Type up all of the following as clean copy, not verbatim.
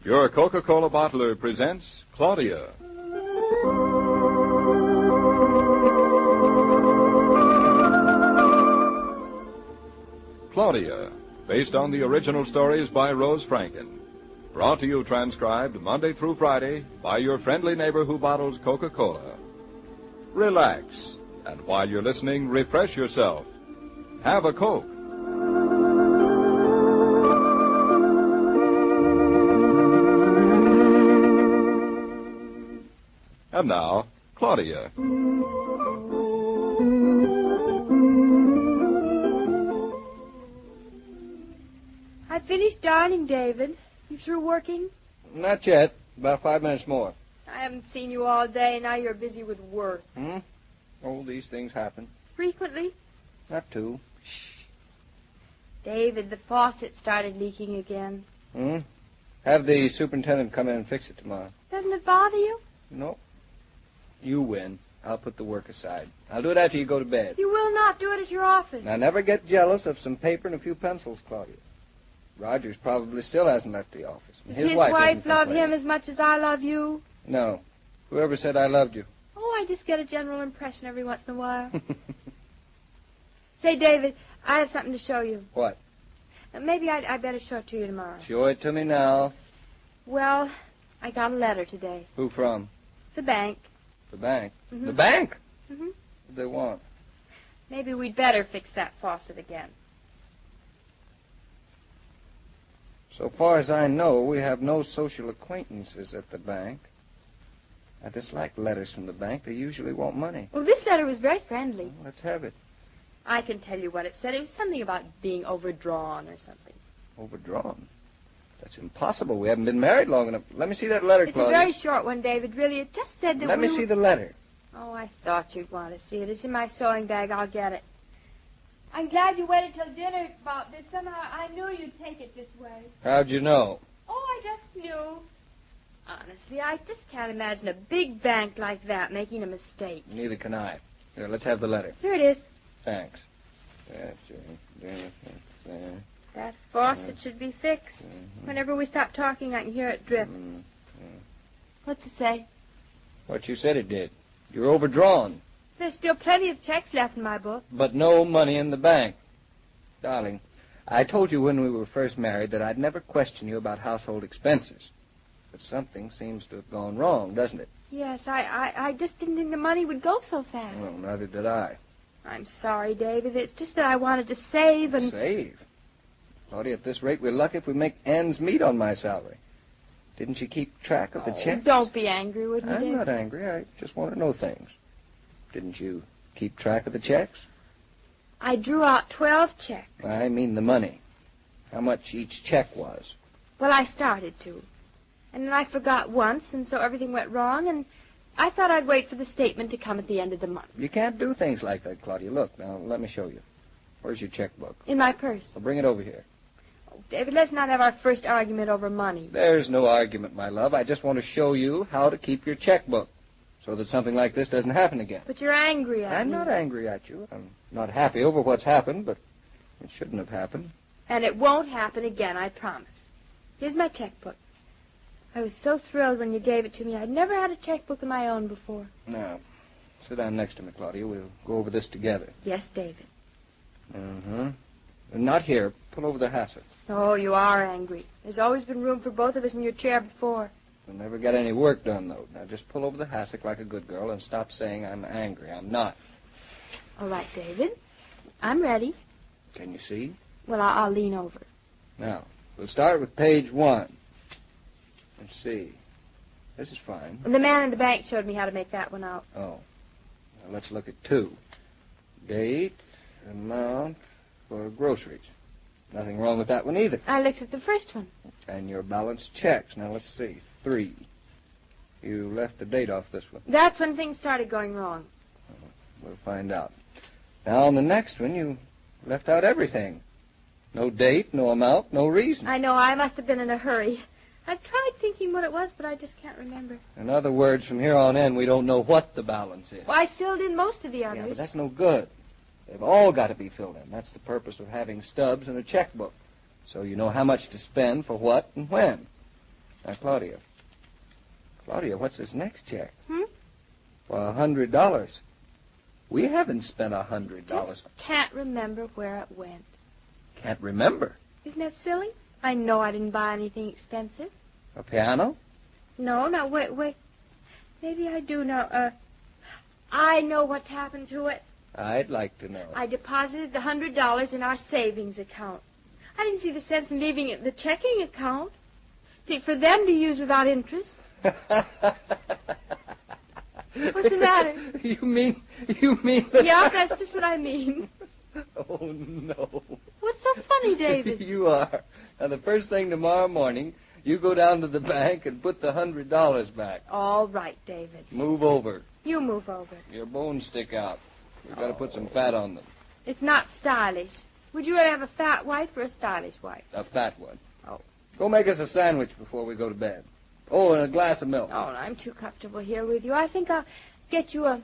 Your Coca-Cola bottler presents Claudia. Claudia, based on the original stories by Rose Franken. Brought to you transcribed Monday through Friday by your friendly neighbor who bottles Coca-Cola. Relax, and while you're listening, refresh yourself. Have a Coke. And now, Claudia. I finished darning, David. You through working? Not yet. About 5 minutes more. I haven't seen you all day, and now you're busy with work. Oh, these things happen. Frequently? Not too. Shh. David, the faucet started leaking again. Have the superintendent come in and fix it tomorrow. Doesn't it bother you? No. You win. I'll put the work aside. I'll do it after you go to bed. You will not do it at your office. Now, never get jealous of some paper and a few pencils, Claudia. Rogers probably still hasn't left the office. Does his wife love him as much as I love you? No. Whoever said I loved you? Oh, I just get a general impression every once in a while. Say, David, I have something to show you. What? Maybe I'd better show it to you tomorrow. Show it to me now. Well, I got a letter today. Who from? The bank. The bank? Mm-hmm. The bank? Mm-hmm. What do they want? Maybe we'd better fix that faucet again. So far as I know, we have no social acquaintances at the bank. I dislike letters from the bank. They usually want money. Well, this letter was very friendly. Well, let's have it. I can tell you what it said. It was something about being overdrawn or something. Overdrawn? That's impossible. We haven't been married long enough. Let me see that letter, Claudia. It's a very short one, David. Really, it just said that Let me see the letter. Oh, I thought you'd want to see it. It's in my sewing bag. I'll get it. I'm glad you waited till dinner about this. Somehow I knew you'd take it this way. How'd you know? Oh, I just knew. Honestly, I just can't imagine a big bank like that making a mistake. Neither can I. Here, let's have the letter. Here it is. Thanks. That faucet should be fixed. Whenever we stop talking, I can hear it drip. What's it say? What you said it did. You're overdrawn. There's still plenty of checks left in my book. But no money in the bank. Darling, I told you when we were first married that I'd never question you about household expenses. But something seems to have gone wrong, doesn't it? Yes, I just didn't think the money would go so fast. Well, neither did I. I'm sorry, David. It's just that I wanted to save and... Save? Claudia, at this rate, we're lucky if we make ends meet on my salary. Didn't you keep track of the checks? Don't be angry with me, I'm David. not angry. I just want to know things. Didn't you keep track of the checks? I drew out 12 checks. I mean the money. How much each check was. Well, I started to. And then I forgot once, and so everything went wrong, and I thought I'd wait for the statement to come at the end of the month. You can't do things like that, Claudia. Look, now, let me show you. Where's your checkbook? In my purse. Well, bring it over here. Oh, David, let's not have our first argument over money. There's no argument, my love. I just want to show you how to keep your checkbook so that something like this doesn't happen again. But you're angry at me. I'm not angry at you. I'm not happy over what's happened, but it shouldn't have happened. And it won't happen again, I promise. Here's my checkbook. I was so thrilled when you gave it to me. I'd never had a checkbook of my own before. Now, sit down next to me, Claudia. We'll go over this together. Yes, David. Not here. Pull over the hassock. Oh, you are angry. There's always been room for both of us in your chair before. We'll never get any work done, though. Now, just pull over the hassock like a good girl and stop saying I'm angry. I'm not. All right, David. I'm ready. Can you see? Well, I'll lean over. Now, we'll start with page 1. Let's see. This is fine. The man in the bank showed me how to make that one out. Oh. Now, let's look at 2. Date, amount for groceries. Nothing wrong with that one either. I looked at the first one. And your balanced checks. Now, let's see. 3. You left the date off this one. That's when things started going wrong. We'll find out. Now, on the next one, you left out everything. No date, no amount, no reason. I know. I must have been in a hurry. I've tried thinking what it was, but I just can't remember. In other words, from here on in, we don't know what the balance is. Well, I filled in most of the others. Yeah, but that's no good. They've all got to be filled in. That's the purpose of having stubs and a checkbook. So you know how much to spend for what and when. Now, Claudia. Claudia, what's this next check? Well, $100. We haven't spent $100. Just can't remember where it went. Can't remember. Isn't that silly? I know I didn't buy anything expensive. A piano? No, wait. Maybe I do know. I know what's happened to it. I'd like to know. I deposited the $100 in our savings account. I didn't see the sense in leaving it in the checking account. For them to use without interest. What's the matter? You mean that... Yeah, that's just what I mean. Oh, no. What's so funny, David? You are. Now, the first thing tomorrow morning, you go down to the bank and put the $100 back. All right, David. Move over. You move over. Your bones stick out. You've got to put some fat on them. It's not stylish. Would you rather have a fat wife or a stylish wife? A fat one. Oh. Go make us a sandwich before we go to bed. Oh, and a glass of milk. Oh, I'm too comfortable here with you. I think I'll get you a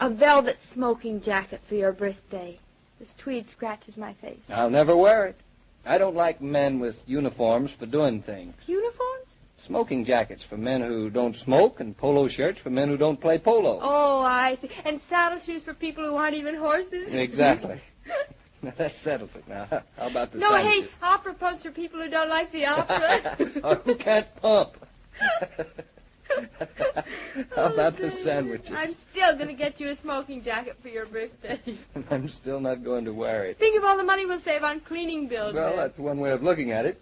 velvet smoking jacket for your birthday. This tweed scratches my face. I'll never wear it. I don't like men with uniforms for doing things. Uniforms? Smoking jackets for men who don't smoke and polo shirts for men who don't play polo. Oh, I see. And saddle shoes for people who aren't even horses? Exactly. Now, that settles it now. How about the No, sandwiches? hey, opera pumps for people who don't like the opera. Or who can't pump. How about the sandwiches? I'm still going to get you a smoking jacket for your birthday. I'm still not going to wear it. Think of all the money we'll save on cleaning bills. Well, then. that's one way of looking at it.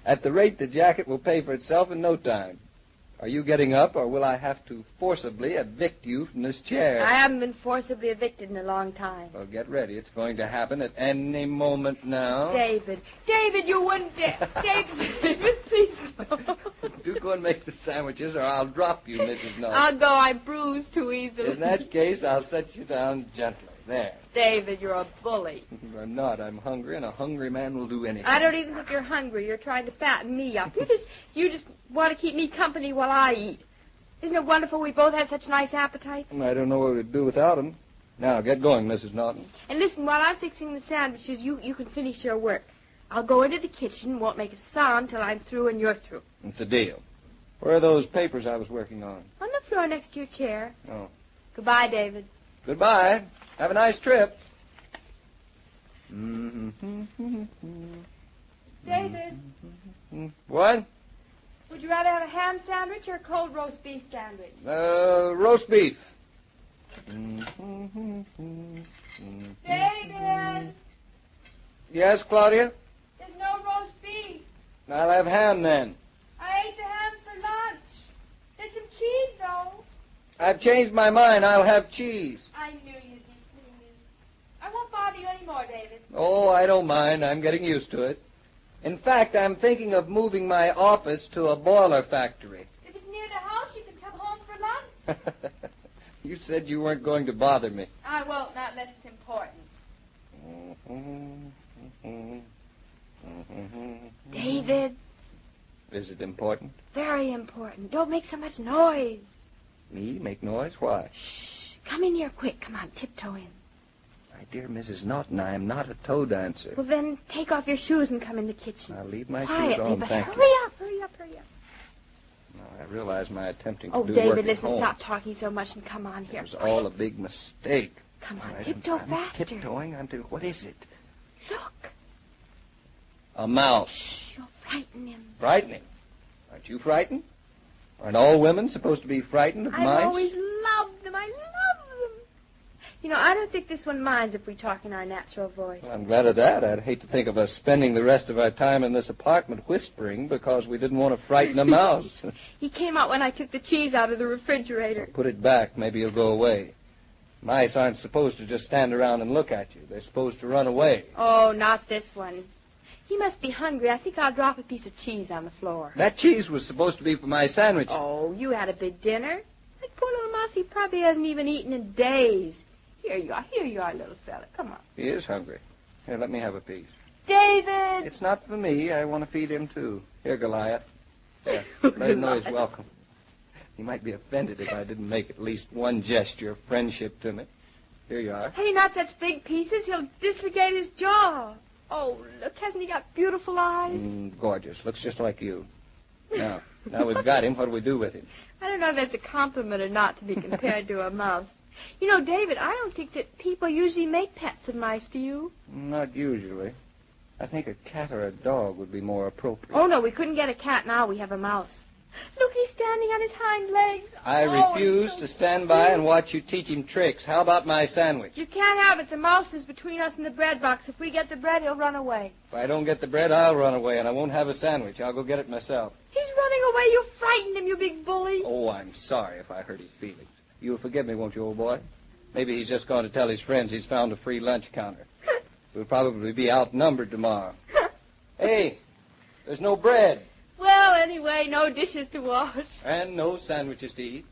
At the rate the jacket will pay for itself in no time. Are you getting up, or will I have to forcibly evict you from this chair? I haven't been forcibly evicted in a long time. Well, get ready. It's going to happen at any moment now. David, you wouldn't David, please don't. Do go and make the sandwiches, or I'll drop you, Mrs. Naughton. I'll go. I bruise too easily. In that case, I'll set you down gently. There. David, you're a bully. I'm not. I'm hungry, and a hungry man will do anything. I don't even think you're hungry. You're trying to fatten me up. You just want to keep me company while I eat. Isn't it wonderful we both have such nice appetites? I don't know what we'd do without him. Now, get going, Mrs. Naughton. And listen, while I'm fixing the sandwiches, you can finish your work. I'll go into the kitchen, won't make a sound till I'm through and you're through. It's a deal. Where are those papers I was working on? On the floor next to your chair. Oh. Goodbye, David. Goodbye. Have a nice trip. David. What? Would you rather have a ham sandwich or a cold roast beef sandwich? Roast beef. David! Yes, Claudia? There's no roast beef. I'll have ham then. I ate the ham for lunch. There's some cheese, though. I've changed my mind. I'll have cheese. I knew you'd be pleased. I won't bother you anymore, David. Oh, I don't mind. I'm getting used to it. In fact, I'm thinking of moving my office to a boiler factory. If it's near the house, you can come home for lunch. You said you weren't going to bother me. I won't, not unless it's important. David. Is it important? Very important. Don't make so much noise. Me? Make noise? Why? Shh. Come in here quick. Come on, tiptoe in. My dear Mrs. Naughton, I am not a toe dancer. Well, then take off your shoes and come in the kitchen. I'll leave my Quietly, shoes on, but thank hurry you. up. No, I realize my attempting to Oh, do David, work listen, at home. stop talking so much and come on here. It was all a big mistake. Come on, I'm tiptoe faster. Tiptoeing onto, what is it? Look. A mouse. Shh, you'll frighten him. Frightening. Aren't you frightened? Aren't all women supposed to be frightened of mice? I always loved them. I love them. You know, I don't think this one minds if we talk in our natural voice. Well, I'm glad of that. I'd hate to think of us spending the rest of our time in this apartment whispering because we didn't want to frighten a mouse. He came out when I took the cheese out of the refrigerator. Put it back. Maybe he'll go away. Mice aren't supposed to just stand around and look at you. They're supposed to run away. Oh, not this one. He must be hungry. I think I'll drop a piece of cheese on the floor. That cheese was supposed to be for my sandwich. Oh, you had a big dinner. That poor little mouse, he probably hasn't even eaten in days. Here you are, little fella. Come on. He is hungry. Here, let me have a piece. David! It's not for me. I want to feed him, too. Here, Goliath. Here, let him know he's welcome. He might be offended if I didn't make at least one gesture of friendship to me. Here you are. Hey, not such big pieces. He'll dislocate his jaw. Oh, look, hasn't he got beautiful eyes? Gorgeous. Looks just like you. Now, Now we've got him, what do we do with him? I don't know if that's a compliment or not to be compared to a mouse. You know, David, I don't think that people usually make pets of mice, do you? Not usually. I think a cat or a dog would be more appropriate. Oh, no, we couldn't get a cat now. We have a mouse. Look, he's standing on his hind legs. I refuse to stand by and watch you teach him tricks. How about my sandwich? You can't have it. The mouse is between us and the bread box. If we get the bread, he'll run away. If I don't get the bread, I'll run away, and I won't have a sandwich. I'll go get it myself. He's running away. You frightened him, you big bully. Oh, I'm sorry if I hurt his feelings. You'll forgive me, won't you, old boy? Maybe he's just going to tell his friends he's found a free lunch counter. We'll probably be outnumbered tomorrow. Hey, there's no bread. Well, anyway, no dishes to wash. And no sandwiches to eat.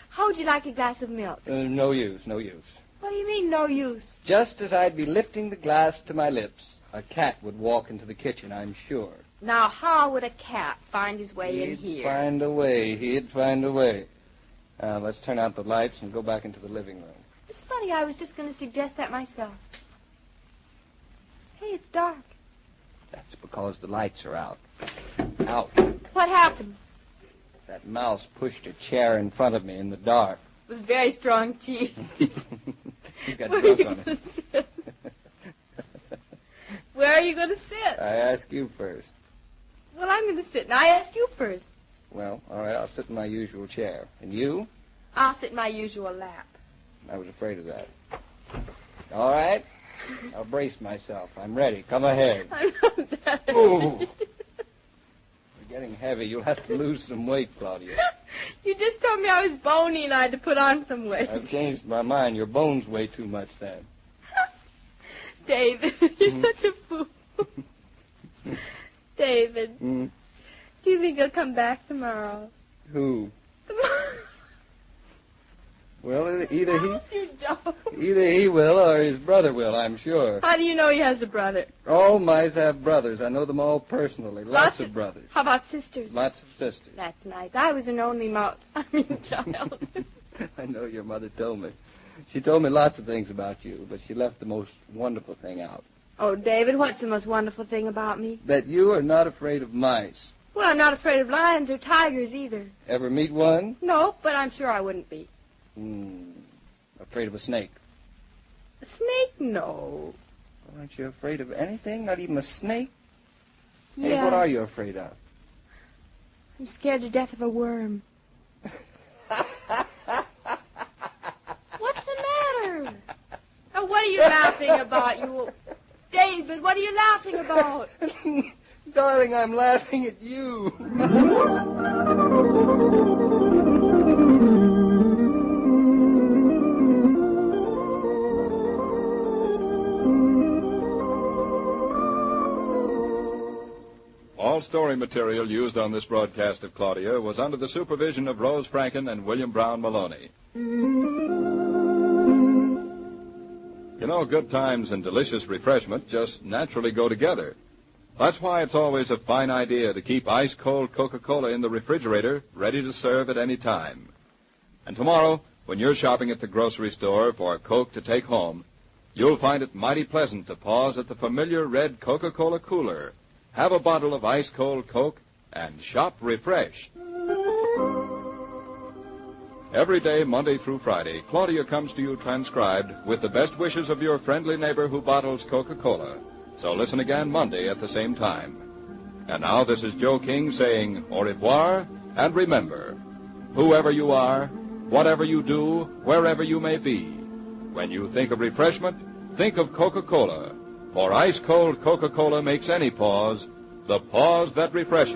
How would you like a glass of milk? No use, no use. What do you mean, no use? Just as I'd be lifting the glass to my lips, a cat would walk into the kitchen, I'm sure. Now, how would a cat find his way in here? He'd find a way. Let's turn out the lights and go back into the living room. It's funny, I was just going to suggest that myself. Hey, it's dark. That's because the lights are out. Out. What happened? That mouse pushed a chair in front of me in the dark. It was very strong cheese. You got drunk on it. Where are you going to sit? I ask you first. Well, I'm going to sit, and I asked you first. Well, all right, I'll sit in my usual chair. And you? I'll sit in my usual lap. I was afraid of that. All right. I'll brace myself. I'm ready. Come ahead. I'm not that heavy. Ooh. You're getting heavy. You'll have to lose some weight, Claudia. You just told me I was bony and I had to put on some weight. I've changed my mind. Your bones weigh too much then. David, you're such a fool. David, do you think he'll come back tomorrow? Who? Well, either he will or his brother will, I'm sure. How do you know he has a brother? All mice have brothers. I know them all personally. Lots of brothers. How about sisters? Lots of sisters. That's nice. I was an only child. I know your mother told me. She told me lots of things about you, but she left the most wonderful thing out. Oh, David, what's the most wonderful thing about me? That you are not afraid of mice. Well, I'm not afraid of lions or tigers either. Ever meet one? No, but I'm sure I wouldn't be. Afraid of a snake? A snake? No. Aren't you afraid of anything? Not even a snake? Yes. Hey, what are you afraid of? I'm scared to death of a worm. What's the matter? Oh, what are you laughing about, you... David, what are you laughing about? Darling, I'm laughing at you. All story material used on this broadcast of Claudia was under the supervision of Rose Franken and William Brown Meloney. You know, good times and delicious refreshment just naturally go together. That's why it's always a fine idea to keep ice-cold Coca-Cola in the refrigerator, ready to serve at any time. And tomorrow, when you're shopping at the grocery store for Coke to take home, you'll find it mighty pleasant to pause at the familiar red Coca-Cola cooler, have a bottle of ice-cold Coke, and shop refreshed. Every day, Monday through Friday, Claudia comes to you transcribed with the best wishes of your friendly neighbor who bottles Coca-Cola. So listen again Monday at the same time. And now this is Joe King saying au revoir, and remember, whoever you are, whatever you do, wherever you may be, when you think of refreshment, think of Coca-Cola. For ice-cold Coca-Cola makes any pause the pause that refreshes.